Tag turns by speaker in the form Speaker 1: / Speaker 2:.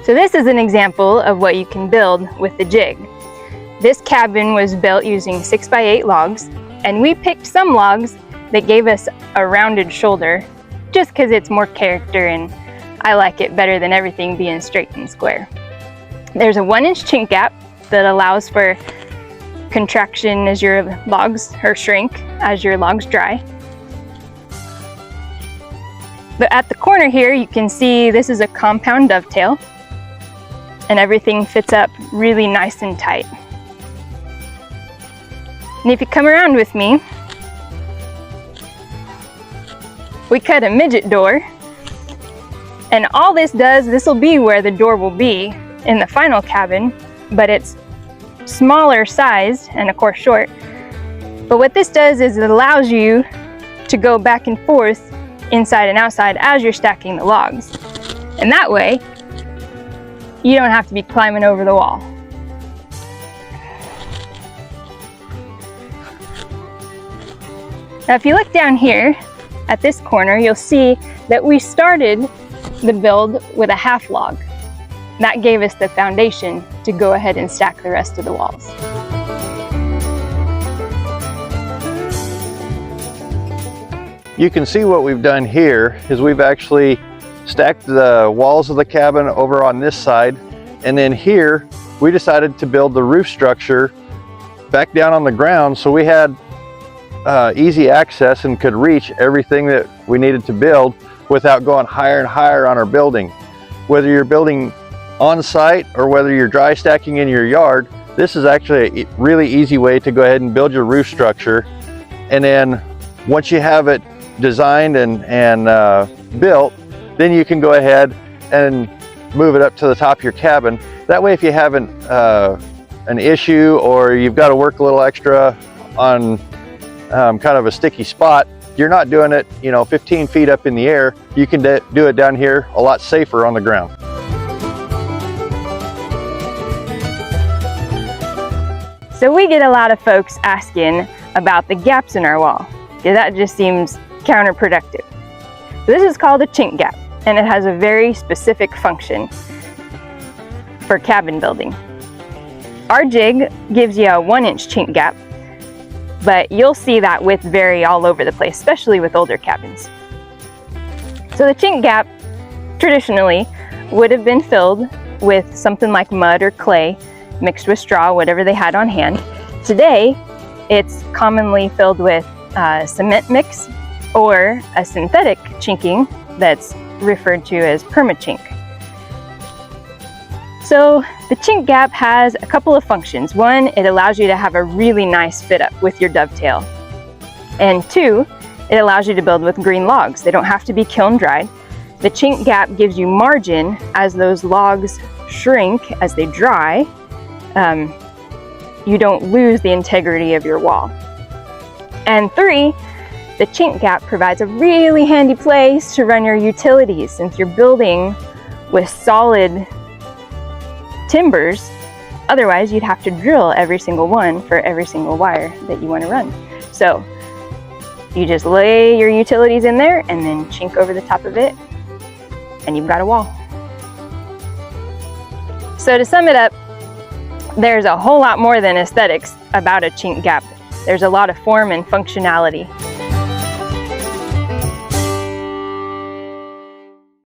Speaker 1: So this is an example of what you can build with the jig. This cabin was built using 6x8 logs, and we picked some logs that gave us a rounded shoulder just because it's more character and I like it better than everything being straight and square. There's a 1-inch chink gap that allows for contraction as your logs, or shrink as your logs dry. But at the corner here, you can see this is a compound dovetail, and everything fits up really nice and tight. And if you come around with me, we cut a midget door, and all this does, this will be where the door will be in the final cabin, but it's smaller sized and of course short. But what this does is it allows you to go back and forth inside and outside as you're stacking the logs. And that way, you don't have to be climbing over the wall. Now if you look down here at this corner, you'll see that we started the build with a half log. That gave us the foundation to go ahead and stack the rest of the walls.
Speaker 2: You can see what we've done here is we've actually stacked the walls of the cabin over on this side, and then here we decided to build the roof structure back down on the ground so we had easy access and could reach everything that we needed to build without going higher and higher on our building. Whether you're building on site or whether you're dry stacking in your yard, this is actually a really easy way to go ahead and build your roof structure. And then once you have it designed and built, then you can go ahead and move it up to the top of your cabin. That way, if you have an issue or you've got to work a little extra on kind of a sticky spot, you're not doing it, 15 feet up in the air. You can do it down here a lot safer on the ground.
Speaker 1: So we get a lot of folks asking about the gaps in our wall, because that just seems counterproductive. This is called a chink gap, and it has a very specific function for cabin building. Our jig gives you a 1-inch chink gap, but you'll see that width vary all over the place, especially with older cabins. So the chink gap traditionally would have been filled with something like mud or clay mixed with straw, whatever they had on hand. Today, it's commonly filled with cement mix or a synthetic chinking that's referred to as perma-chink. So the chink gap has a couple of functions. One, it allows you to have a really nice fit up with your dovetail. And two, it allows you to build with green logs. They don't have to be kiln dried. The chink gap gives you margin as those logs shrink, as they dry. You don't lose the integrity of your wall. And three, the chink gap provides a really handy place to run your utilities since you're building with solid timbers. Otherwise, you'd have to drill every single one for every single wire that you want to run. So you just lay your utilities in there and then chink over the top of it, and you've got a wall. So to sum it up, there's a whole lot more than aesthetics about a chink gap. There's a lot of form and functionality.